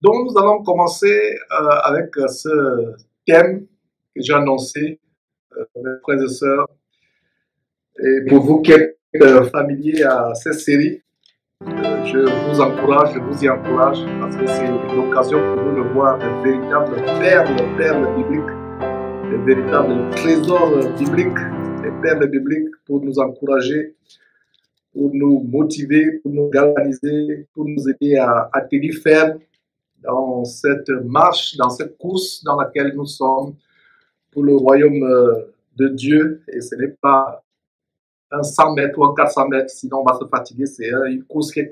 Donc, nous allons commencer avec ce thème que j'ai annoncé, mes frères et sœurs. Et pour vous qui êtes familiers à cette série, je vous encourage, je vous y encourage, parce que c'est l'occasion pour nous de voir de véritables perles bibliques, de véritables trésors bibliques, des perles bibliques pour nous encourager, pour nous motiver, pour nous galvaniser, pour nous aider à tenir ferme dans cette marche, dans cette course dans laquelle nous sommes pour le royaume de Dieu. Et ce n'est pas un 100 mètres ou un 400 mètres, sinon on va se fatiguer. C'est une course qui est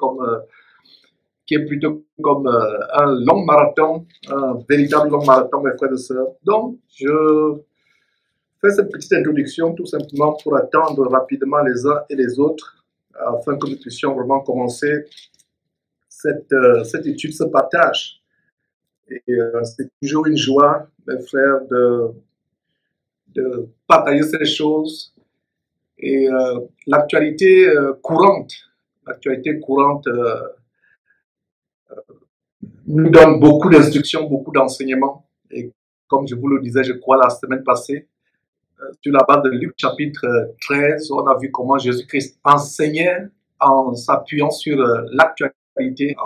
plutôt comme un long marathon, un véritable long marathon, mes frères et sœurs. Donc, je fais cette petite introduction tout simplement pour attendre rapidement les uns et les autres, afin que nous puissions vraiment commencer cette étude, ce partage. Et c'est toujours une joie, mes frères, de partager ces choses. Et l'actualité courante nous donne beaucoup d'instructions, beaucoup d'enseignements. Et comme je vous le disais, je crois, la semaine passée, sur la base de Luc chapitre 13, on a vu comment Jésus-Christ enseignait en s'appuyant sur l'actualité,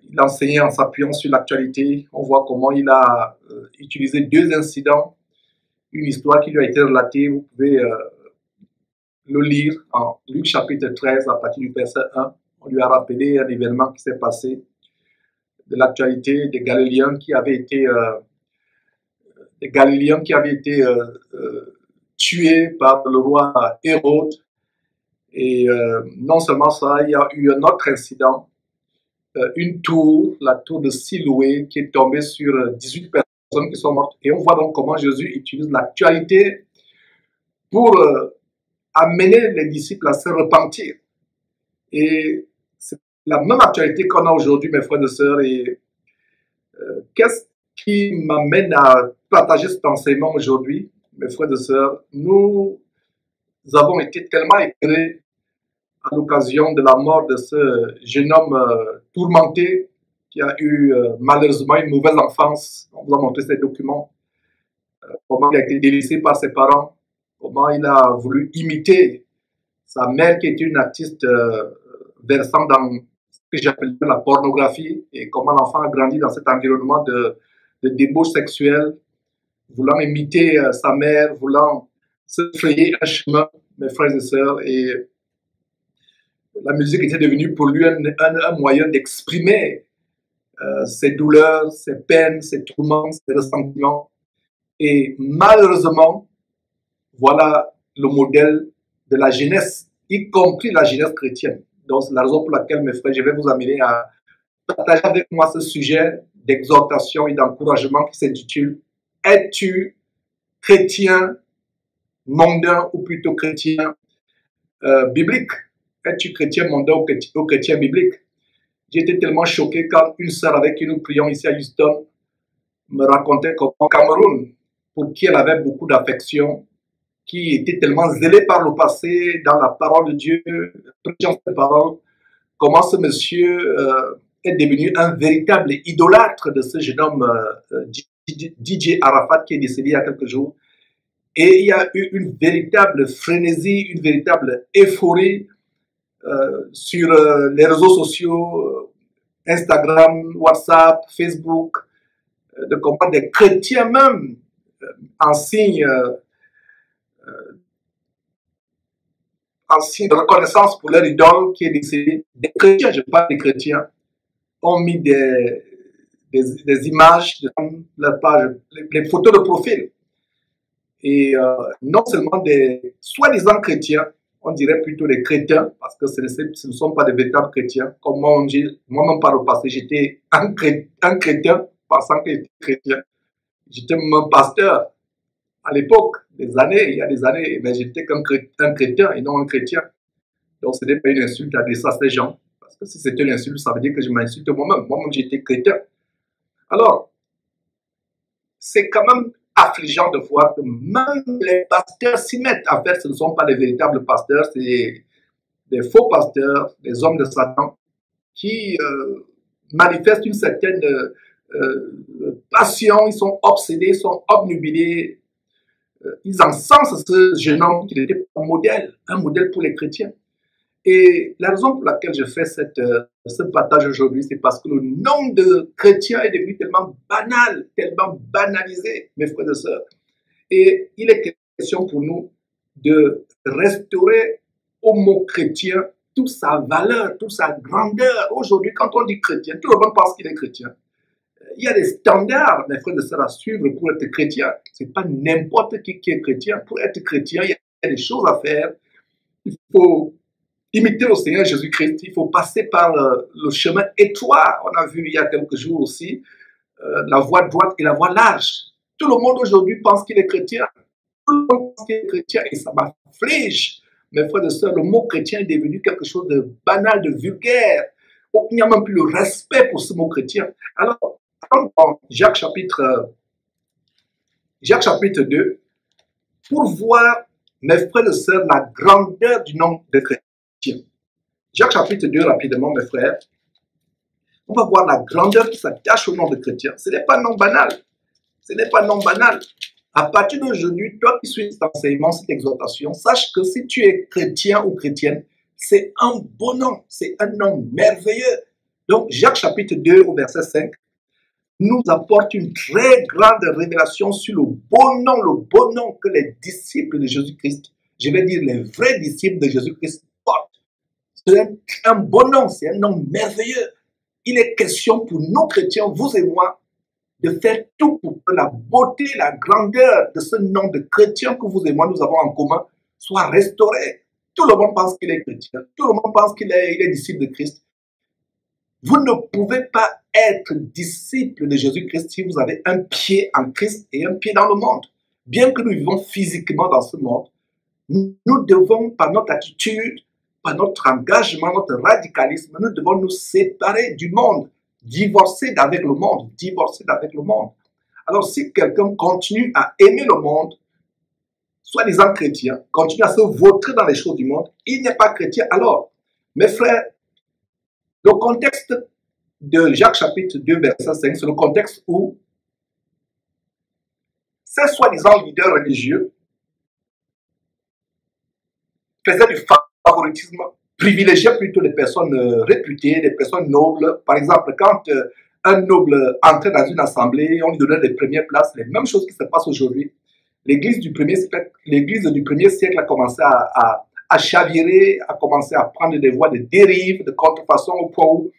il enseignait en s'appuyant sur l'actualité. On voit comment il a utilisé deux incidents, une histoire qui lui a été relatée. Vous pouvez le lire en Luc chapitre 13 à partir du verset 1. On lui a rappelé un événement qui s'est passé de l'actualité des Galiléens qui avaient été tués par le roi Hérode. Et non seulement ça, il y a eu un autre incident, une tour, la tour de Siloué, qui est tombée sur 18 personnes qui sont mortes. Et on voit donc comment Jésus utilise l'actualité pour amener les disciples à se repentir. Et c'est la même actualité qu'on a aujourd'hui, mes frères et sœurs. Et qu'est-ce qui m'amène à partager cet enseignement aujourd'hui, mes frères et sœurs? Nous avons été tellement éclairés à l'occasion de la mort de ce jeune homme tourmenté qui a eu malheureusement une mauvaise enfance. On vous a montré ces documents, comment il a été délaissé par ses parents, comment il a voulu imiter sa mère qui était une artiste versant dans ce que j'appelle la pornographie, et comment l'enfant a grandi dans cet environnement de débauche sexuelle, voulant imiter sa mère, voulant se frayer un chemin, mes frères et sœurs. Et la musique était devenue pour lui un moyen d'exprimer ses douleurs, ses peines, ses tourments, ses ressentiments. Et malheureusement, voilà le modèle de la jeunesse, y compris la jeunesse chrétienne. Donc, c'est la raison pour laquelle, mes frères, je vais vous amener à partager avec moi ce sujet d'exhortation et d'encouragement qui s'intitule « Es-tu chrétien mondain ou plutôt chrétien biblique ?» Es-tu chrétien mondain ou chrétien biblique? J'ai été tellement choqué quand une sœur avec qui nous prions ici à Houston me racontait qu'au Cameroun, pour qui elle avait beaucoup d'affection, qui était tellement zélé par le passé dans la parole de Dieu, prêchant cette parole, comment ce monsieur est devenu un véritable idolâtre de ce jeune homme DJ Arafat qui est décédé il y a quelques jours. Et il y a eu une véritable frénésie, une véritable euphorie sur les réseaux sociaux, Instagram, WhatsApp, Facebook, de comment des chrétiens même en signe de reconnaissance pour leur idole qui est décédée. Des chrétiens, je parle des chrétiens, ont mis des images de leur page, les photos de profil. Et non seulement des soi-disant chrétiens, on dirait plutôt des chrétiens, parce que ce ne sont pas des véritables chrétiens. Comme moi-même par le passé, j'étais un chrétien, pensant que j'étais chrétien. J'étais même un pasteur à l'époque, il y a des années, mais j'étais qu'un chrétien et non un chrétien. Donc ce n'est pas une insulte adressée à ces gens, parce que si c'était une insulte, ça veut dire que je m'insulte moi-même. Moi-même, j'étais chrétien. Alors, c'est quand même affligeant de voir que même les pasteurs s'y mettent. En fait, ce ne sont pas des véritables pasteurs, c'est des faux pasteurs, des hommes de Satan qui manifestent une certaine passion, ils sont obsédés, ils sont obnubilés. Ils encensent ce jeune homme qui était un modèle pour les chrétiens. Et la raison pour laquelle je fais ce partage aujourd'hui, c'est parce que le nombre de chrétiens est devenu tellement banal, tellement banalisé, mes frères et sœurs. Et il est question pour nous de restaurer au mot chrétien toute sa valeur, toute sa grandeur. Aujourd'hui, quand on dit chrétien, tout le monde pense qu'il est chrétien. Il y a des standards, mes frères et sœurs, à suivre pour être chrétien. Ce n'est pas n'importe qui est chrétien. Pour être chrétien, il y a des choses à faire. Il faut imiter le Seigneur Jésus-Christ. Il faut passer par le chemin étroit. On a vu il y a quelques jours aussi la voie droite et la voie large. Tout le monde aujourd'hui pense qu'il est chrétien. Tout le monde pense qu'il est chrétien et ça m'afflige. Mes frères et sœurs, le mot chrétien est devenu quelque chose de banal, de vulgaire. Il n'y a même plus le respect pour ce mot chrétien. Alors, dans Jacques chapitre 2, pour voir, mes frères et sœurs, la grandeur du nom de chrétien. Jacques chapitre 2, rapidement, mes frères, on va voir la grandeur qui s'attache au nom de chrétien. Ce n'est pas un nom banal. Ce n'est pas un nom banal. À partir d'aujourd'hui, toi qui suis cet enseignement, cette exhortation, sache que si tu es chrétien ou chrétienne, c'est un beau nom, c'est un nom merveilleux. Donc, Jacques chapitre 2, au verset 5, nous apporte une très grande révélation sur le beau nom que les disciples de Jésus-Christ, je vais dire les vrais disciples de Jésus-Christ, portent. C'est un beau nom, c'est un nom merveilleux. Il est question pour nous chrétiens, vous et moi, de faire tout pour que la beauté, la grandeur de ce nom de chrétien que vous et moi nous avons en commun soit restaurée. Tout le monde pense qu'il est chrétien, tout le monde pense qu'il est disciple de Christ. Vous ne pouvez pas être disciple de Jésus-Christ si vous avez un pied en Christ et un pied dans le monde. Bien que nous vivons physiquement dans ce monde, nous devons, par notre attitude, par notre engagement, notre radicalisme, nous devons nous séparer du monde, divorcer d'avec le monde, Alors si quelqu'un continue à aimer le monde, soi-disant chrétien, continue à se vautrer dans les choses du monde, il n'est pas chrétien. Alors, mes frères, le contexte de Jacques chapitre 2, verset 5, c'est le contexte où ces soi-disant leaders religieux faisaient du favoritisme, privilégiaient plutôt les personnes réputées, les personnes nobles. Par exemple, quand un noble entrait dans une assemblée, on lui donnait les premières places, les mêmes choses qui se passent aujourd'hui. L'église du premier siècle a commencé à chavirer, a commencé à prendre des voies de dérive, de contrefaçon, au point où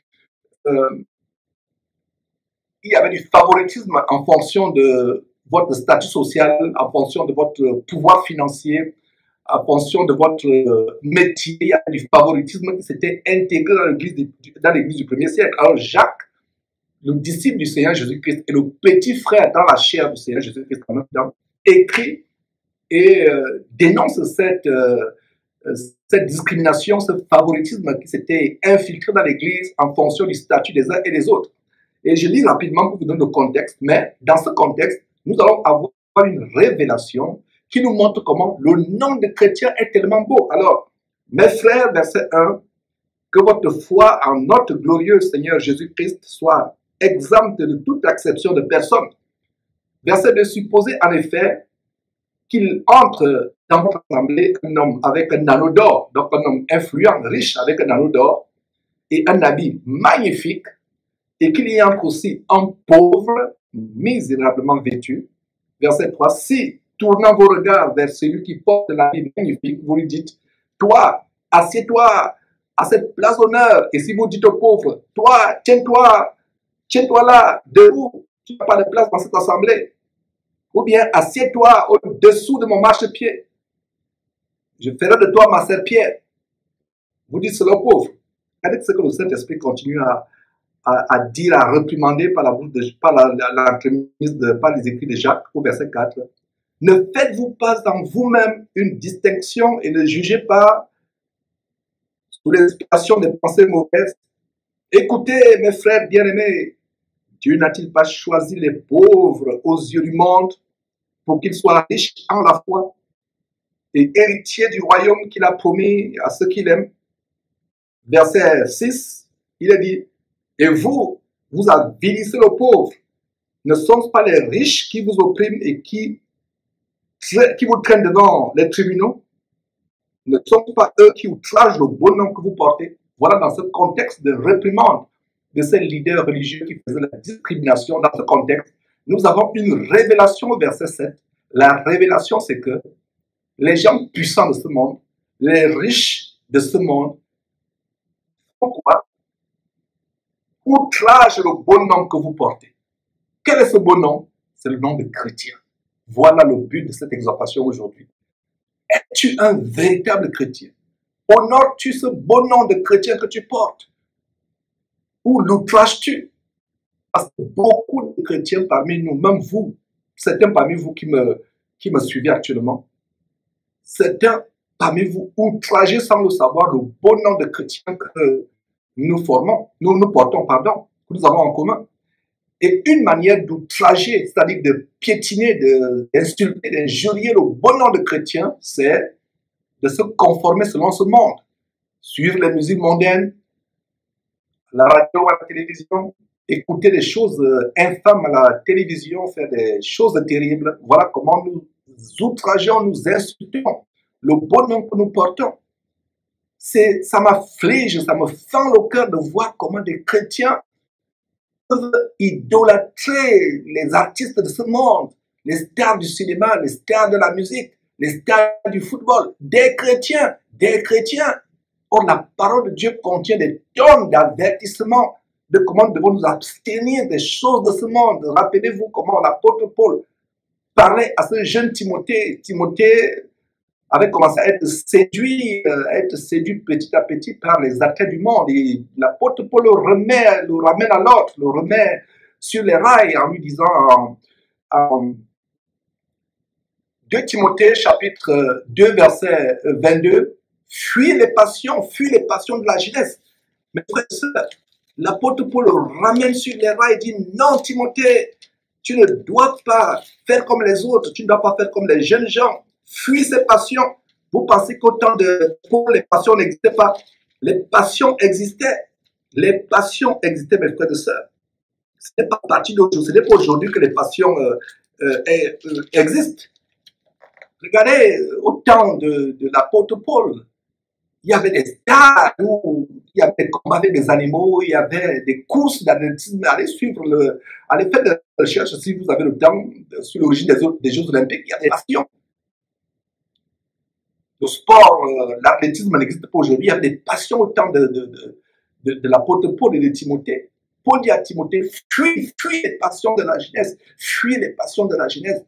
il y avait du favoritisme en fonction de votre statut social, en fonction de votre pouvoir financier, en fonction de votre métier. Il y avait du favoritisme qui s'était intégré dans l'église du premier siècle. Alors Jacques, le disciple du Seigneur Jésus-Christ et le petit frère dans la chair du Seigneur Jésus-Christ en même temps, écrit et dénonce cette discrimination, ce favoritisme qui s'était infiltré dans l'église en fonction du statut des uns et des autres. Et je lis rapidement pour vous donner le contexte, mais dans ce contexte, nous allons avoir une révélation qui nous montre comment le nom de chrétien est tellement beau. Alors, mes frères, verset 1, que votre foi en notre glorieux Seigneur Jésus-Christ soit exempte de toute acception de personne. Verset 2, supposez en effet qu'il entre dans votre assemblée un homme avec un anneau d'or, donc un homme influent, riche avec un anneau d'or, et un habit magnifique, et qu'il y entre aussi un pauvre, misérablement vêtu. Verset 3, si, tournant vos regards vers celui qui porte l'habit magnifique, vous lui dites, toi, assieds-toi à cette place d'honneur, et si vous dites au pauvre, toi, tiens-toi là, debout, tu n'as pas de place dans cette assemblée, ou bien assieds-toi au-dessous de mon marchepied, je ferai de toi ma serpillère. Vous dites cela aux pauvres. Regardez ce que le Saint-Esprit continue à dire, à réprimander par la bouche par les écrits de Jacques au verset 4. Ne faites-vous pas en vous-même une distinction et ne jugez pas sous l'inspiration des pensées mauvaises. Écoutez, mes frères bien-aimés, Dieu n'a-t-il pas choisi les pauvres aux yeux du monde pour qu'ils soient riches en la foi et héritiers du royaume qu'il a promis à ceux qu'il aime? Verset 6, il a dit, et vous, Vous avilissez le pauvre. Ne sont-ce pas les riches qui vous oppriment et qui vous traînent devant les tribunaux? Ne sont-ce pas eux qui outragent le bon nom que vous portez? Voilà, dans ce contexte de réprimande de ces leaders religieux qui faisaient la discrimination, dans ce contexte, nous avons une révélation au verset 7. La révélation, c'est que les gens puissants de ce monde, les riches de ce monde, font quoi? Outragent le bon nom que vous portez. Quel est ce bon nom? C'est le nom de chrétien. Voilà le but de cette exhortation aujourd'hui. Es-tu un véritable chrétien? Honores-tu ce bon nom de chrétien que tu portes? Ou l'outrages-tu? Parce que beaucoup de chrétiens parmi nous, même vous, certains parmi vous qui me suivez actuellement, certains parmi vous outragez sans le savoir le bon nom de chrétien que nous portons, que nous avons en commun. Et une manière d'outrager, c'est-à-dire de piétiner, d'insulter, d'injurier le bon nom de chrétien, c'est de se conformer selon ce monde. Suivre les musiques mondaines, la radio, à la télévision, écouter des choses infâmes à la télévision, faire des choses terribles. Voilà comment nous outrageons, nous insultons le bon nom que nous portons. Ça m'afflige, ça me fend le cœur de voir comment des chrétiens peuvent idolâtrer les artistes de ce monde, les stars du cinéma, les stars de la musique, les stars du football, des chrétiens. Or, la parole de Dieu contient des tonnes d'avertissements de comment nous devons nous abstenir des choses de ce monde. Rappelez-vous comment l'apôtre Paul parlait à ce jeune Timothée. Timothée avait commencé à être séduit petit à petit par les attraits du monde. Et l'apôtre Paul le ramène à l'ordre, le remet sur les rails en lui disant en 2 Timothée chapitre 2 verset 22, fuis les passions de la jeunesse. Mes frères et sœurs, l'apôtre Paul le ramène sur les rails et dit non Timothée, tu ne dois pas faire comme les autres, tu ne dois pas faire comme les jeunes gens. Fuis ces passions. Vous pensez qu'au temps de Paul, les passions n'existaient pas? Les passions existaient. Les passions existaient, mes frères et sœurs. Ce n'est pas parti d'aujourd'hui. Ce n'est pas aujourd'hui que les passions existent. Regardez, au temps de l'apôtre Paul, il y avait des stars où il y avait des combats avec des animaux, il y avait des courses d'athlétisme. Allez faire des recherches si vous avez le temps sur l'origine des Jeux Olympiques. Il y a des passions. Le sport, l'athlétisme n'existe pas aujourd'hui. Il y a des passions au temps de l'apôtre Paul et de Timothée. Paul dit à Timothée, fuis les passions de la jeunesse. Fuis les passions de la jeunesse.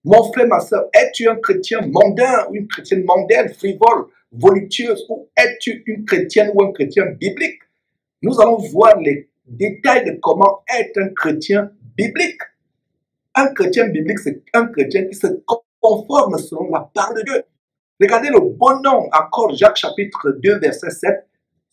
Mon frère, ma soeur, es-tu un chrétien mondain ou une chrétienne mondaine, frivole, voluptueuse, ou es-tu une chrétienne ou un chrétien biblique? Nous allons voir les détails de comment être un chrétien biblique. Un chrétien biblique, c'est un chrétien qui se conforme selon la parole de Dieu. Regardez le bon nom, encore Jacques chapitre 2, verset 7.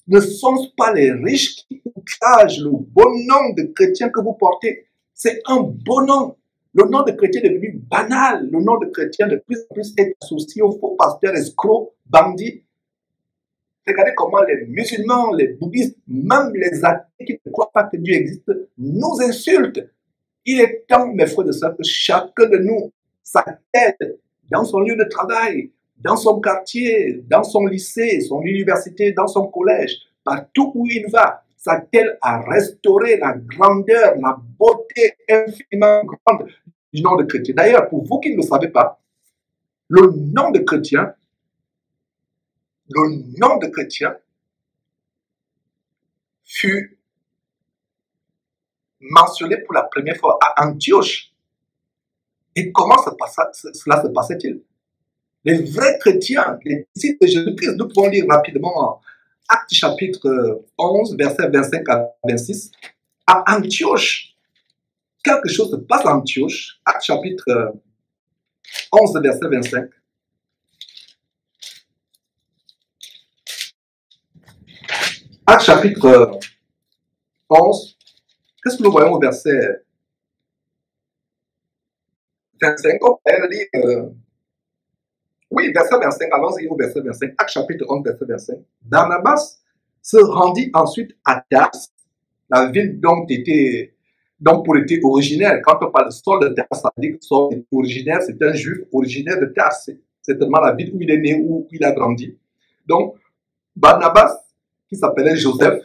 Ne sont-ce pas les riches qui outragent le bon nom de chrétien que vous portez? C'est un bon nom. Le nom de chrétien est devenu banal. Le nom de chrétien de plus en plus est associé aux faux pasteurs, escrocs, bandits. Regardez comment les musulmans, les bouddhistes, même les athées qui ne croient pas que Dieu existe, nous insultent. Il est temps, mes frères et sœurs, que chacun de nous s'attelle dans son lieu de travail, dans son quartier, dans son lycée, son université, dans son collège, partout où il va, s'attelle à restaurer la grandeur, la beauté infiniment grande du nom de chrétien. D'ailleurs, pour vous qui ne le savez pas, le nom de chrétien fut mentionné pour la première fois à Antioche. Et comment cela se passait-il? Les vrais chrétiens, les disciples de Jésus-Christ, nous pouvons lire rapidement Actes chapitre 11, versets 25 à 26. À Antioche, quelque chose se passe à Antioche. Actes chapitre 11, verset 25. Actes chapitre 11. Qu'est-ce que nous voyons au verset 25? Elle dit... Oui, verset 25, allons-y au verset 25, Actes chapitre 11, verset 25. Barnabas se rendit ensuite à Tars la ville dont pour était originaire. Quand on parle de Saul de Tarse, ça veut dire que Saul est originaire, c'est un juif originaire de Tarse. C'est tellement la ville où il est né, où il a grandi. Donc, Barnabas, qui s'appelait Joseph,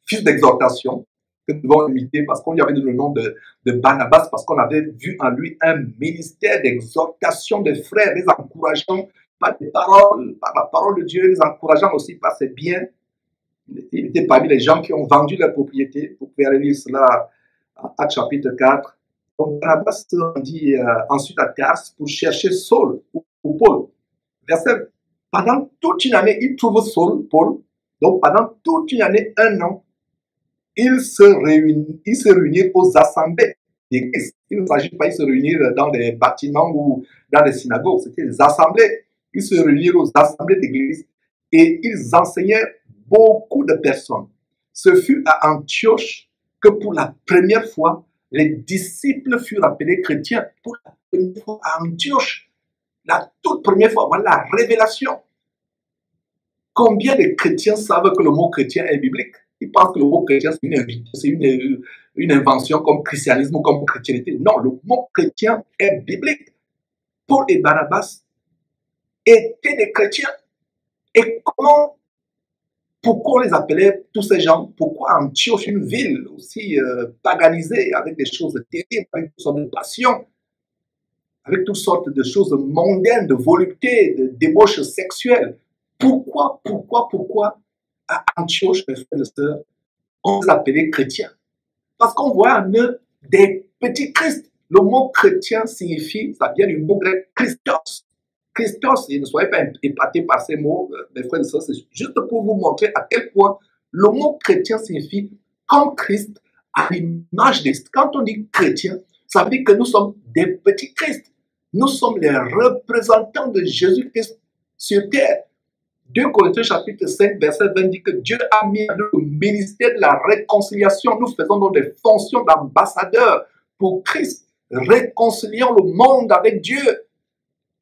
fils d'exhortation, que nous devons imiter parce qu'on lui avait donné le nom de Barnabas, parce qu'on avait vu en lui un ministère d'exhortation des frères, les encourageant par des paroles, par la parole de Dieu, les encourageant aussi par ses biens. Il était parmi les gens qui ont vendu leur propriété. Vous pouvez aller lire cela à Actes chapitre 4. Donc Barnabas se rendit ensuite à Tarse pour chercher Saul ou Paul. Verset, pendant toute une année, il trouve Saul, Paul. Donc pendant toute une année, un an, ils se réunirent aux assemblées d'église. Il ne s'agit pas de se réunir dans des bâtiments ou dans des synagogues, c'était des assemblées. Ils se réunirent aux assemblées d'église et ils enseignaient beaucoup de personnes. Ce fut à Antioche que pour la première fois, les disciples furent appelés chrétiens. Pour la première fois à Antioche, la toute première fois, voilà la révélation. Combien de chrétiens savent que le mot chrétien est biblique? Ils pensent que le mot chrétien, c'est une invention comme christianisme ou comme chrétienté. Non, le mot chrétien est biblique. Paul et Barnabas étaient des chrétiens. Et pourquoi on les appelait tous ces gens? Pourquoi Antioche, une ville aussi paganisée, avec des choses terribles, avec toutes sortes de passions, avec toutes sortes de choses mondaines, de volupté, de débauche sexuelle? Pourquoi à Antioche, mes frères et sœurs, on les appelait chrétiens? Parce qu'on voit en eux des petits Christ. Le mot chrétien signifie, ça vient du mot grec Christos. Christos, et ne soyez pas épatés par ces mots, mes frères et sœurs, c'est juste pour vous montrer à quel point le mot chrétien signifie comme Christ, à l'image de Christ. Quand on dit chrétien, ça veut dire que nous sommes des petits Christ. Nous sommes les représentants de Jésus-Christ sur terre. 2 Corinthiens chapitre 5, verset 20 dit que Dieu a mis le ministère de la réconciliation. Nous faisons donc des fonctions d'ambassadeurs pour Christ. Réconcilions le monde avec Dieu.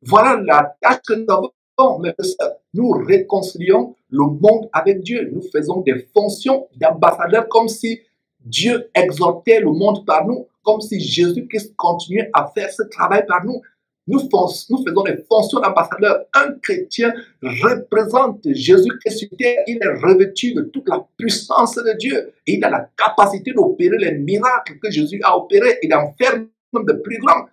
Voilà la tâche que nous avons, mes frères. Nous réconcilions le monde avec Dieu. Nous faisons des fonctions d'ambassadeurs comme si Dieu exhortait le monde par nous, comme si Jésus-Christ continuait à faire ce travail par nous. Nous faisons des fonctions d'ambassadeurs. Un chrétien représente Jésus-Christ sur terre. Il est revêtu de toute la puissance de Dieu. Et il a la capacité d'opérer les miracles que Jésus a opérés et d'en faire même de plus grands.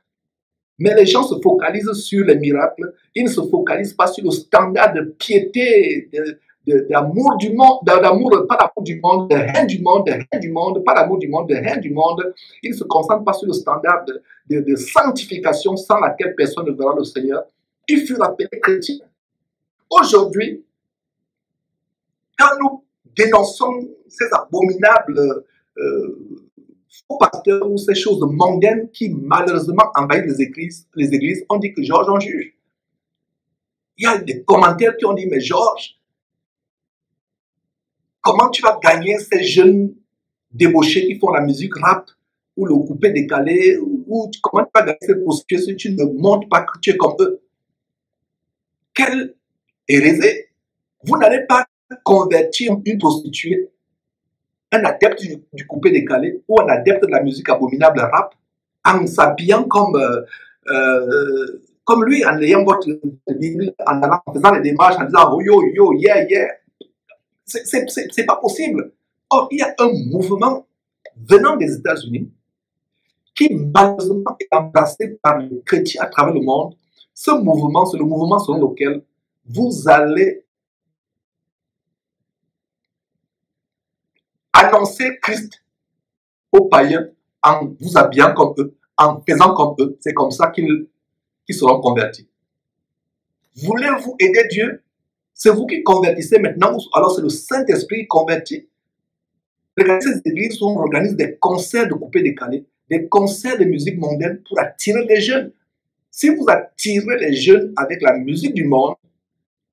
Mais les gens se focalisent sur les miracles. Ils ne se focalisent pas sur le standard de piété, d'amour du monde, d'amour, pas d'amour du monde, de haine du monde, pas d'amour du monde, de haine du monde. Ils ne se concentrent pas sur le standard de sanctification sans laquelle personne ne verra le Seigneur. Ils furent appelés chrétiens. Aujourd'hui, quand nous dénonçons ces abominables faux pasteurs ou ces choses mondaines qui malheureusement envahissent les églises, on dit que Georges en juge. Il y a des commentaires qui ont dit, mais Georges, comment tu vas gagner ces jeunes débauchés qui font la musique rap ou le coupé décalé, ou comment tu vas gagner ces prostituées si tu ne montres pas que tu es comme eux? Quelle hérésie! Vous n'allez pas convertir une prostituée, un adepte du coupé décalé ou un adepte de la musique abominable rap en s'habillant comme lui, en ayant votre Bible, en faisant les démarches, en disant oh, yo, yo, yeah, yeah. C'est pas possible. Or, il y a un mouvement venant des États-Unis qui malheureusement est embrassé par les chrétiens à travers le monde. Ce mouvement, c'est le mouvement selon lequel vous allez annoncer Christ aux païens en vous habillant comme eux, en faisant comme eux. C'est comme ça qu'ils seront convertis. Voulez-vous aider Dieu? C'est vous qui convertissez maintenant, alors c'est le Saint-Esprit qui convertit. Regardez ces églises où on organise des concerts de coupé décalé, des concerts de musique mondaine pour attirer les jeunes. Si vous attirez les jeunes avec la musique du monde,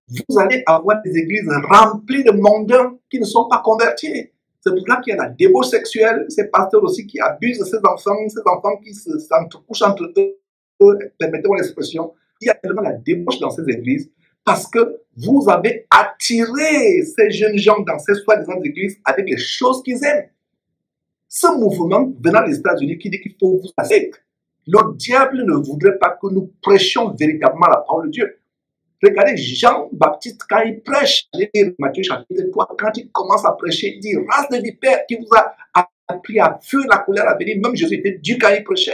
vous allez avoir des églises remplies de mondains qui ne sont pas convertis. C'est pour ça qu'il y a la débauche sexuelle, ces pasteurs aussi qui abusent de ces enfants qui s'entrecouchent entre eux, permettez-moi l'expression. Il y a tellement la débauche dans ces églises parce que vous avez attiré ces jeunes gens dans ces soi-disant églises avec les choses qu'ils aiment. Ce mouvement venant des États-Unis qui dit qu'il faut vous asseoir. Le diable ne voudrait pas que nous prêchions véritablement la parole de Dieu. Regardez Jean-Baptiste quand il prêche, allez lire Matthieu chapitre 3, quand il commence à prêcher, il dit race de vipères qui vous a appris à fuir la colère à venir. Même Jésus était dur quand il prêchait.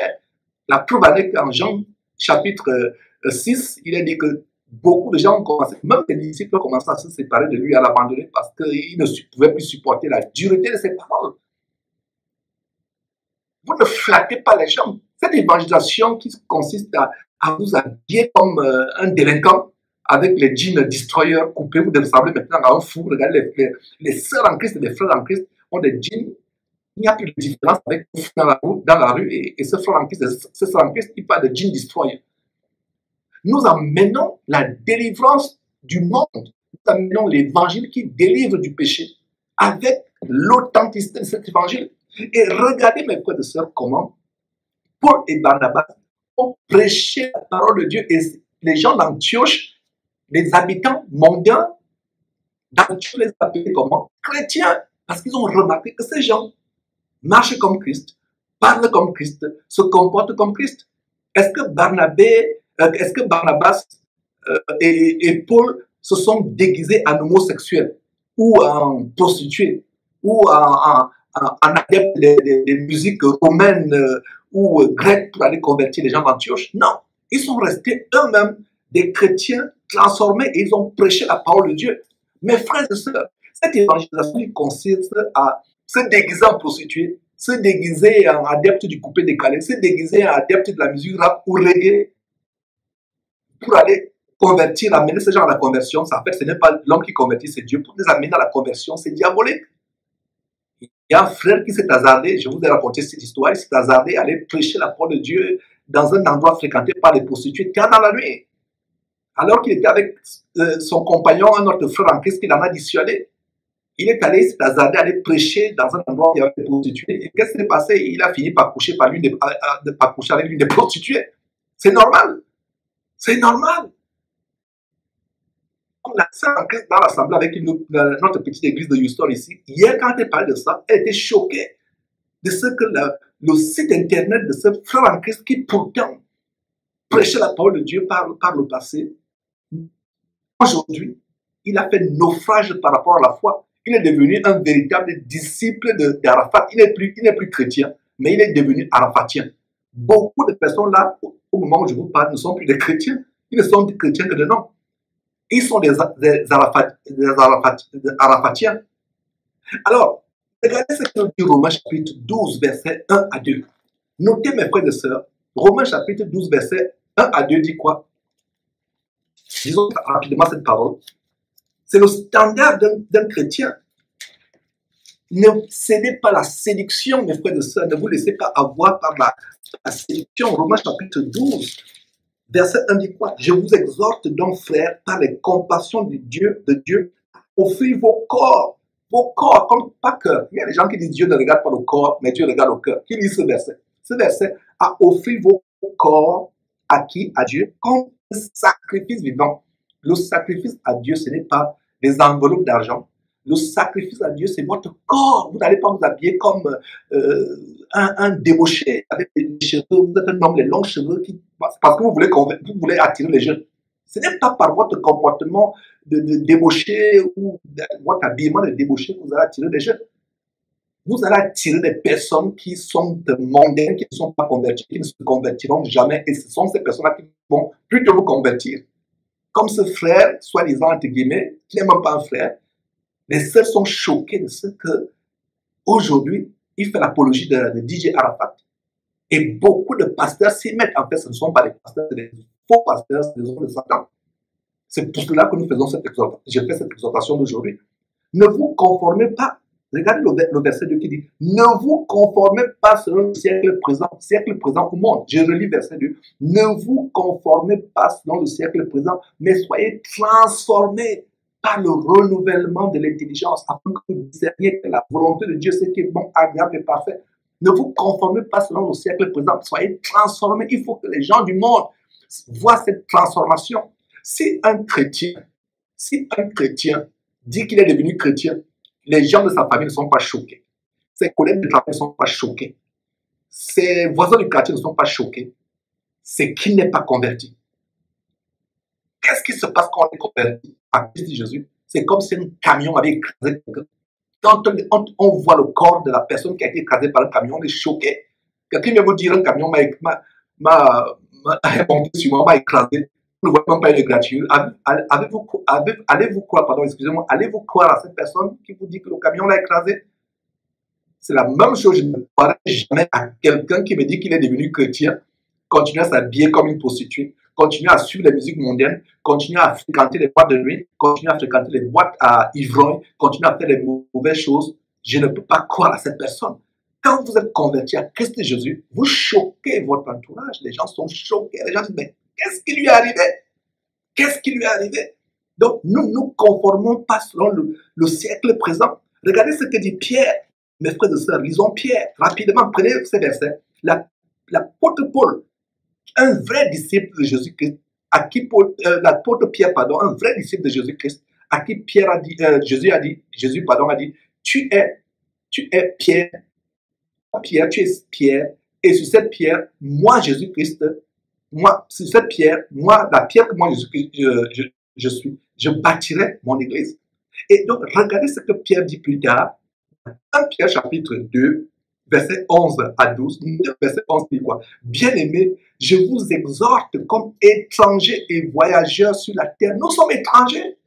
La preuve est qu'en Jean chapitre 6, il a dit que beaucoup de gens ont commencé, même les disciples ont commencé à se séparer de lui, à l'abandonner parce qu'ils ne pouvaient plus supporter la dureté de ses paroles. Vous ne flattez pas les gens. Cette évangélisation qui consiste à vous habiller comme un délinquant avec les jeans destroyers coupés, vous ressemblez maintenant à un fou. Regardez, les sœurs en Christ et les frères en Christ ont des jeans. Il n'y a plus de différence avec un fou dans la rue et ce frère en Christ, ce sœurs en Christ qui parle de jeans destroyers. Nous amenons la délivrance du monde. Nous amenons l'évangile qui délivre du péché avec l'authenticité de cet évangile. Et regardez, mes frères et sœurs, comment Paul et Barnabas ont prêché la parole de Dieu. Et les gens d'Antioche, les habitants mondains d'Antioche, les appelaient comment? Chrétiens. Parce qu'ils ont remarqué que ces gens marchent comme Christ, parlent comme Christ, se comportent comme Christ. Est-ce que Barnabas et Paul se sont déguisés en homosexuels ou en prostituées ou en adeptes des musiques romaines ou grecques pour aller convertir les gens d'Antioche? Non, ils sont restés eux-mêmes des chrétiens transformés et ils ont prêché la parole de Dieu. Mes frères et sœurs, cette évangélisation consiste à se déguiser en prostituée, se déguiser en adepte du coupé décalé, se déguiser en adepte de la musique rap ou reggae pour aller convertir, amener ces gens à la conversion. En fait, ce n'est pas l'homme qui convertit, c'est Dieu. Pour les amener à la conversion, c'est diabolique. Il y a un frère qui s'est hasardé, je vous ai raconté cette histoire, il s'est hasardé à aller prêcher la parole de Dieu dans un endroit fréquenté par les prostituées, car dans la nuit. Alors qu'il était avec son compagnon, un autre frère en Christ qui l'en a dissuadé. Il est allé, il s'est hasardé à aller prêcher dans un endroit où il y avait des prostituées. Et qu'est-ce qui s'est passé? Il a fini par coucher, avec l'une des prostituées. C'est normal. C'est normal. On a ça en Christ dans l'assemblée avec notre petite église de Houston ici. Hier, quand elle parlait de ça, elle était choquée de ce que le site internet de ce frère en Christ qui pourtant prêchait la parole de Dieu par le passé, aujourd'hui, il a fait naufrage par rapport à la foi. Il est devenu un véritable disciple d'Arafat. Il n'est plus chrétien, mais il est devenu arafatien. Beaucoup de personnes là, au moment où je vous parle, ne sont plus des chrétiens. Ils ne sont des chrétiens que de nom. Ils sont des arafatiens. Alors, regardez ce que dit Romains chapitre 12, verset 1 à 2. Notez, mes frères et sœurs, Romains chapitre 12, verset 1 à 2 dit quoi? Disons rapidement cette parole. C'est le standard d'un chrétien. Ne cédez pas à la séduction, mes frères et sœurs. Ne vous laissez pas avoir par la séduction. Romains chapitre 12, verset 1 dit quoi? Je vous exhorte donc, frères, par les compassions de Dieu, offrir vos corps, comme pas cœur. Il y a des gens qui disent Dieu ne regarde pas le corps, mais Dieu regarde le cœur. Qui lit ce verset? Ce verset, à offrir vos corps à qui? À Dieu, comme un sacrifice vivant. Le sacrifice à Dieu, ce n'est pas des enveloppes d'argent. Le sacrifice à Dieu, c'est votre corps. Vous n'allez pas vous habiller comme un débauché avec des cheveux. Vous êtes un homme, les longs cheveux, parce que vous voulez attirer les jeunes. Ce n'est pas par votre comportement de débauché ou votre habillement de débauché que vous allez attirer les jeunes. Vous allez attirer des personnes qui sont mondaines, qui ne sont pas converties, qui ne se convertiront jamais. Et ce sont ces personnes-là qui vont plutôt vous convertir. Comme ce frère, soi-disant, entre guillemets, qui n'est même pas un frère, les sœurs sont choquées de ce que, aujourd'hui, il fait l'apologie de DJ Arafat. Et beaucoup de pasteurs s'y mettent. En fait, ce ne sont pas des pasteurs, c'est des faux pasteurs, c'est des hommes de Satan. C'est pour cela que nous faisons cette exhortation. J'ai fait cette exhortation d'aujourd'hui. Ne vous conformez pas. Regardez le verset 2 qui dit, ne vous conformez pas selon le siècle présent au monde. Je relis verset 2. Ne vous conformez pas selon le siècle présent, mais soyez transformés par le renouvellement de l'intelligence, afin que vous discerniez que la volonté de Dieu, c'est qui est bon, agréable et parfait. Ne vous conformez pas selon le siècle présent, soyez transformés. Il faut que les gens du monde voient cette transformation. Si un chrétien dit qu'il est devenu chrétien, les gens de sa famille ne sont pas choqués. Ses collègues de travail ne sont pas choqués. Ses voisins du quartier ne sont pas choqués. C'est qu'il n'est pas converti. Qu'est-ce qui se passe quand on est converti à Christ Jésus? C'est comme si un camion avait écrasé quelqu'un. Quand on voit le corps de la personne qui a été écrasée par un camion, on est choqué. Quelqu'un vient vous dire un camion m'a monté sur moi, m'a écrasé. Vous ne voyez même pas une égratignure. Allez-vous croire, pardon, excusez-moi, allez-vous croire à cette personne qui vous dit que le camion l'a écrasé? C'est la même chose, je ne croirais jamais à quelqu'un qui me dit qu'il est devenu chrétien, continue à s'habiller comme une prostituée, continue à suivre la musique mondaine, continue à fréquenter les boîtes de nuit, continue à fréquenter les boîtes à ivrognes, continue à faire les mauvaises choses. Je ne peux pas croire à cette personne. Quand vous êtes converti à Christ Jésus, vous choquez votre entourage. Les gens sont choqués. Les gens disent, mais qu'est-ce qui lui est arrivé? Qu'est-ce qui lui est arrivé? Donc, nous ne nous conformons pas selon le siècle présent. Regardez ce que dit Pierre. Mes frères et sœurs, lisons Pierre. Rapidement, prenez ces versets. L'apôtre Paul, un vrai disciple de Jésus-Christ, à qui l'apôtre Pierre, pardon, un vrai disciple de Jésus-Christ, à qui Pierre a dit, Jésus a dit, tu es Pierre, tu es Pierre, et sur cette pierre, moi, Jésus-Christ, sur cette pierre, la pierre que moi, Jésus-Christ, je suis, je bâtirai mon église. Et donc, regardez ce que Pierre dit plus tard. 1 Pierre chapitre 2, verset 11 à 12. Verset 11 dit quoi? Bien-aimés, je vous exhorte comme étrangers et voyageurs sur la terre. Nous sommes étrangers.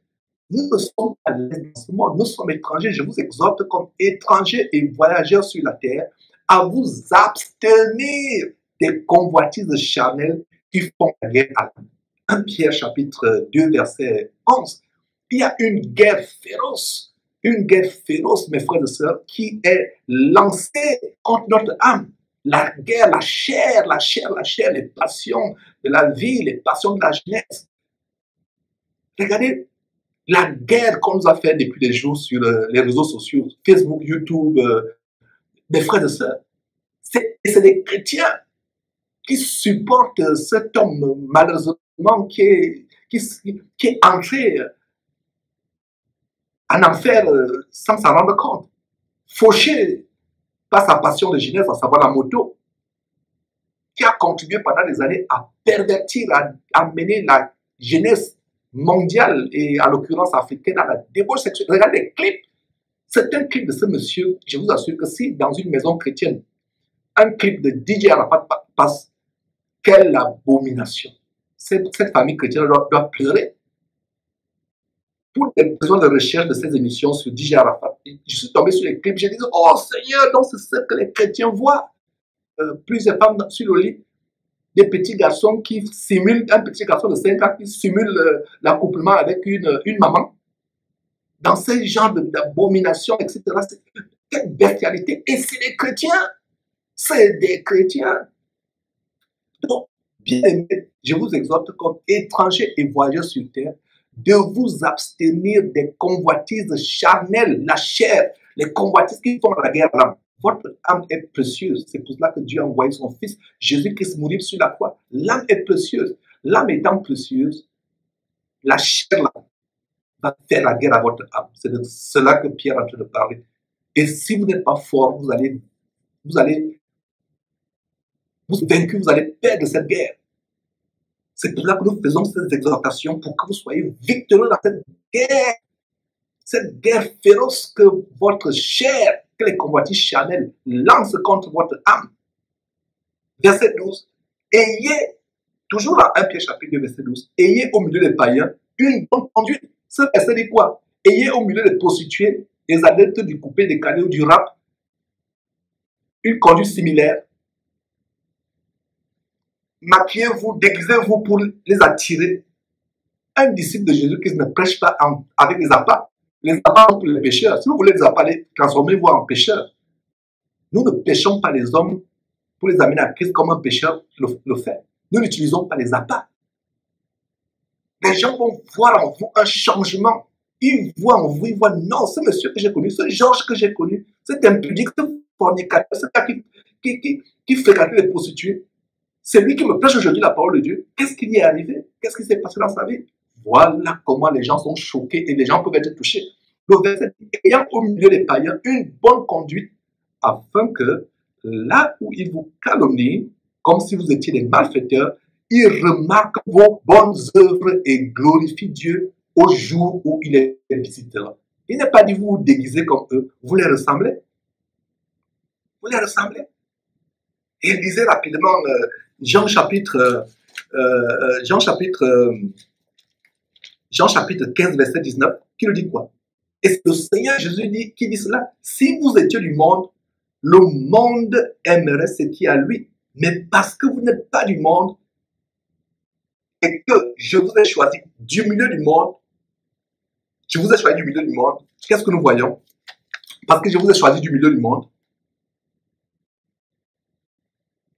Nous ne sommes pas dans ce monde. Nous sommes étrangers. Je vous exhorte comme étrangers et voyageurs sur la terre à vous abstenir des convoitises charnelles qui font la guerre à l'âme. 1 Pierre chapitre 2, verset 11. Il y a une guerre féroce. Une guerre féroce, mes frères et sœurs, qui est lancée contre notre âme. La guerre, la chair, les passions de la vie, les passions de la jeunesse. Regardez la guerre qu'on nous a fait depuis des jours sur les réseaux sociaux, Facebook, YouTube, mes frères et sœurs. C'est des chrétiens qui supportent cet homme, malheureusement, qui est entré en enfer sans s'en rendre compte, fauché par sa passion de jeunesse, à savoir la moto, qui a contribué pendant des années à pervertir, à amener la jeunesse mondiale et en l'occurrence africaine à la débauche sexuelle. Regardez les clips. C'est un clip de ce monsieur, je vous assure que si dans une maison chrétienne, un clip de DJ Arafat passe, quelle abomination. Cette famille chrétienne doit pleurer. Pour les besoins de recherche de ces émissions sur DJ Arafat, je suis tombé sur les clips, j'ai dit, oh Seigneur, donc c'est ce que les chrétiens voient. Plusieurs femmes sur le lit, des petits garçons qui simulent, un petit garçon de 5 ans qui simule l'accouplement avec une maman. Dans ce genre d'abomination, etc. Quelle bestialité. Et c'est des chrétiens. C'est des chrétiens. Donc, bien aimé, je vous exhorte comme étrangers et voyageurs sur terre, de vous abstenir des convoitises charnelles, la chair, les convoitises qui font la guerre à l'âme. Votre âme est précieuse. C'est pour cela que Dieu a envoyé son Fils, Jésus-Christ, mourir sur la croix. L'âme est précieuse. L'âme étant précieuse, la chair là, va faire la guerre à votre âme. C'est de cela que Pierre est en train de parler. Et si vous n'êtes pas fort, vous allez vaincre, vous allez perdre cette guerre. C'est pour cela que nous faisons ces exhortations pour que vous soyez victorieux dans cette guerre féroce que votre chair, que les convoitises charnelles lancent contre votre âme. Verset 12. Ayez, toujours dans 1 Pierre chapitre 2, verset 12, ayez au milieu des païens une bonne conduite. Ce verset dit quoi? Ayez au milieu des prostituées, des adeptes du coupé, des canets ou du rap, une conduite similaire. Maquillez-vous, déguisez-vous pour les attirer. Un disciple de Jésus-Christ ne prêche pas avec les appâts. Les appâts sont pour les pécheurs. Si vous voulez les appâts, transformez-vous en pécheurs. Nous ne péchons pas les hommes pour les amener à Christ comme un pécheur le fait. Nous n'utilisons pas les appâts. Les gens vont voir en vous un changement. Ils voient en vous, ils voient, non, ce monsieur que j'ai connu, ce Georges que j'ai connu, cet impudique, ce fornicateur, ce gars qui fréquentait les prostituées, c'est lui qui me prêche aujourd'hui la parole de Dieu. Qu'est-ce qui lui est arrivé? Qu'est-ce qui s'est passé dans sa vie? Voilà comment les gens sont choqués et les gens peuvent être touchés. Le verset dit, ayant au milieu des païens une bonne conduite, afin que là où ils vous calomnient, comme si vous étiez des malfaiteurs, ils remarquent vos bonnes œuvres et glorifient Dieu au jour où il les visitera. Il n'est pas dit vous vous déguisez comme eux, vous les ressemblez. Vous les ressemblez. Et lisez rapidement Jean chapitre 15, verset 19, qui nous dit quoi? Et c'est le Seigneur Jésus qui dit cela. Si vous étiez du monde, le monde aimerait ce qui est à lui. Mais parce que vous n'êtes pas du monde et que je vous ai choisi du milieu du monde, qu'est-ce que nous voyons? Parce que je vous ai choisi du milieu du monde,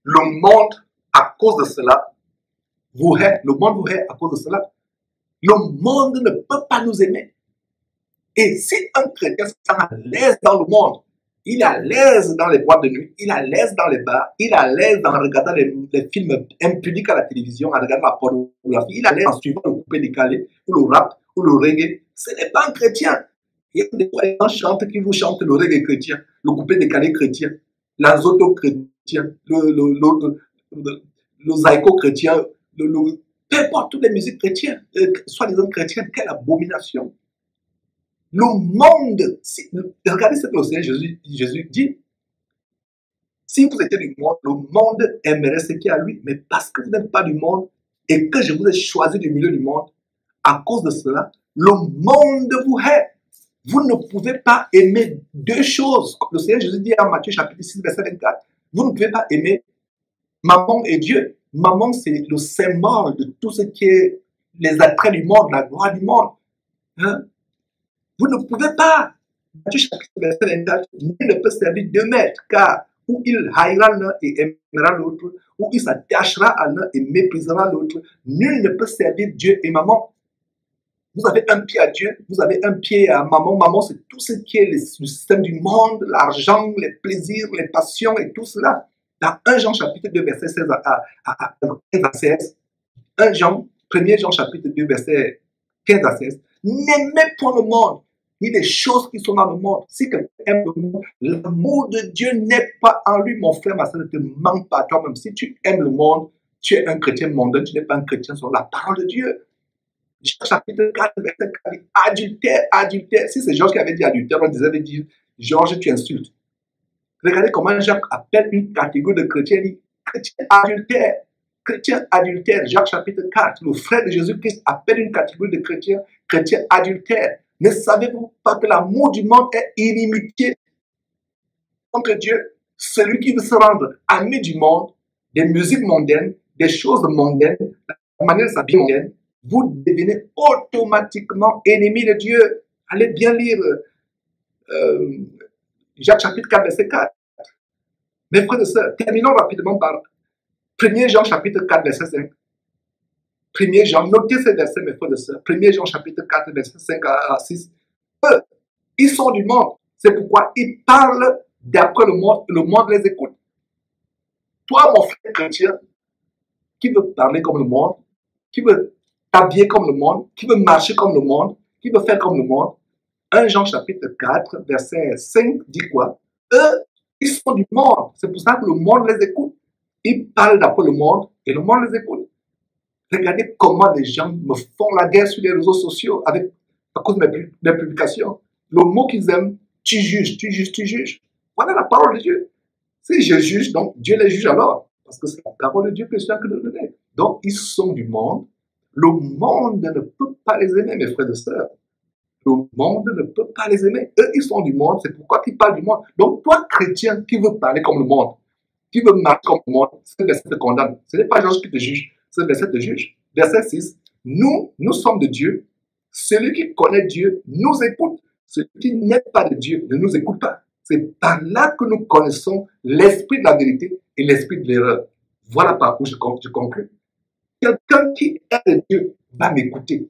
le monde, à cause de cela, vous hait. Le monde vous hait à cause de cela. Le monde ne peut pas nous aimer. Et si un chrétien se sent à l'aise dans le monde, il est à l'aise dans les boîtes de nuit, il est à l'aise dans les bars, il est à l'aise en regardant les films impudiques à la télévision, en regardant la pornographie, il est à l'aise en suivant le coupé décalé, ou le rap, ou le reggae. Ce n'est pas un chrétien. Il y a des fois, les gens chantent qui vous chantent le reggae chrétien, le coupé décalé chrétien, la zoto chrétien, le zaïko chrétien, peu importe toutes les musiques chrétiennes, soi-disant chrétiennes, quelle abomination. Le monde, regardez ce que le Seigneur Jésus dit. Si vous étiez du monde, le monde aimerait ce qui est à lui. Mais parce que vous n'êtes pas du monde et que je vous ai choisi du milieu du monde, à cause de cela, le monde vous hait. Vous ne pouvez pas aimer deux choses. Comme le Seigneur Jésus dit en Matthieu chapitre 6, verset 24. Vous ne pouvez pas aimer maman et Dieu. Maman, c'est le symbole de tout ce qui est les attraits du monde, la gloire du monde. Hein? Vous ne pouvez pas. Matthieu chapitre 24, nul ne peut servir deux maîtres, car ou il haïra l'un et aimera l'autre, ou il s'attachera à l'un et méprisera l'autre. Nul ne peut servir Dieu et maman. Vous avez un pied à Dieu, vous avez un pied à maman. Maman, c'est tout ce qui est le système du monde, l'argent, les plaisirs, les passions et tout cela. Dans 1 Jean chapitre 2, verset 16 à 15 à 16, 1 Jean, 1er Jean chapitre 2, verset 15 à 16, n'aimez point le monde, ni les choses qui sont dans le monde. Si quelqu'un aime le monde, l'amour de Dieu n'est pas en lui, mon frère, ma soeur, ne te manque pas toi-même. Si tu aimes le monde, tu es un chrétien mondain, tu n'es pas un chrétien sur la parole de Dieu. Jean chapitre 4, verset 4, adultère, adultère. Si c'est Georges qui avait dit adultère, on disait dire, Georges, tu insultes. Regardez comment Jacques appelle une catégorie de chrétiens, il dit chrétien adultère. Chrétien adultère, Jacques chapitre 4, le frère de Jésus-Christ appelle une catégorie de chrétiens, chrétien adultère. Ne savez-vous pas que l'amour du monde est inimitié contre Dieu? Celui qui veut se rendre ami du monde, des musiques mondaines, des choses mondaines, la manière de s'habiller mondaine, vous devenez automatiquement ennemi de Dieu. Allez bien lire Jacques chapitre 4, verset 4. Mes frères et sœurs, terminons rapidement par 1er Jean chapitre 4, verset 5. 1er Jean, notez ces versets, mes frères et sœurs. 1er Jean chapitre 4, verset 5 à 6. Eux, ils sont du monde. C'est pourquoi ils parlent d'après le monde les écoute. Toi, mon frère chrétien, qui veut parler comme le monde, qui veut t'habiller comme le monde, qui veut marcher comme le monde, qui veut faire comme le monde, 1 Jean chapitre 4, verset 5 dit quoi? Eux, ils sont du monde. C'est pour ça que le monde les écoute. Ils parlent d'après le monde et le monde les écoute. Regardez comment les gens me font la guerre sur les réseaux sociaux à cause de mes publications. Le mot qu'ils aiment, tu juges, tu juges, tu juges. Voilà la parole de Dieu. Si je juge, donc Dieu les juge alors. Parce que c'est la parole de Dieu que je viens de donner. Donc ils sont du monde. Le monde ne peut pas les aimer, mes frères et sœurs. Le monde ne peut pas les aimer. Eux, ils sont du monde, c'est pourquoi ils parlent du monde. Donc, toi, chrétien, qui veut parler comme le monde, qui veut marcher comme le monde, ce verset te condamne. Ce n'est pas Georges qui te juge, ce verset te juge. Verset 6, nous sommes de Dieu. Celui qui connaît Dieu nous écoute. Celui qui n'est pas de Dieu ne nous écoute pas. C'est par là que nous connaissons l'esprit de la vérité et l'esprit de l'erreur. Voilà par où je conclue. Quelqu'un qui est de Dieu va m'écouter.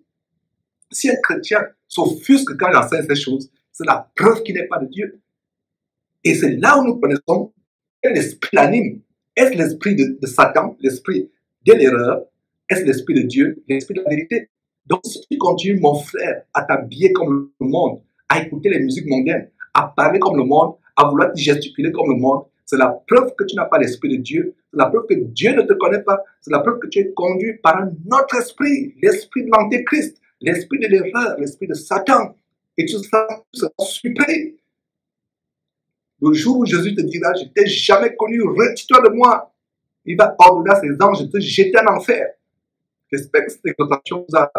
Si un chrétien s'offusque quand j'enseigne ces choses, c'est la preuve qu'il n'est pas de Dieu. Et c'est là où nous connaissons quel esprit l'anime. Est-ce l'esprit de Satan, l'esprit de l'erreur? Est-ce l'esprit de Dieu, l'esprit de la vérité? Donc, si tu continues, mon frère, à t'habiller comme le monde, à écouter les musiques mondaines, à parler comme le monde, à vouloir te gesticuler comme le monde, c'est la preuve que tu n'as pas l'esprit de Dieu, c'est la preuve que Dieu ne te connaît pas, c'est la preuve que tu es conduit par un autre esprit, l'esprit de l'antéchrist, l'esprit de l'erreur, l'esprit de Satan. Et tout ça sera supprimé. Le jour où Jésus te dira, je ne t'ai jamais connu, retire-toi de moi. Il va ordonner à ses anges de te jeter en enfer. J'espère que cette exhortation vous a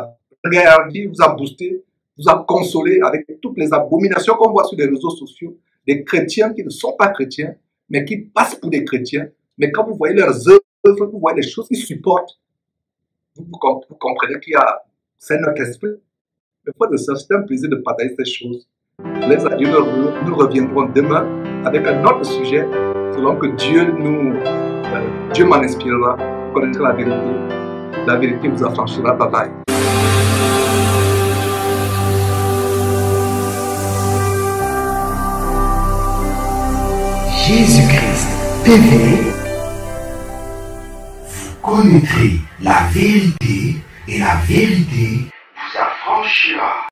regardé, vous a boosté, vous a consolé avec toutes les abominations qu'on voit sur les réseaux sociaux, des chrétiens qui ne sont pas chrétiens, mais qui passent pour des chrétiens. Mais quand vous voyez leurs œuvres, vous voyez les choses qu'ils supportent, vous comprenez qu'il y a, c'est notre esprit. Mais fois de ça, c'est un plaisir de partager ces choses. Les adieux, nous reviendrons demain avec un autre sujet, selon que Dieu m'en inspirera, connaîtra la vérité. La vérité vous affranchira. Bye bye. Jésus-Christ TV, vous connaîtrez la vérité et la vérité vous affranchira.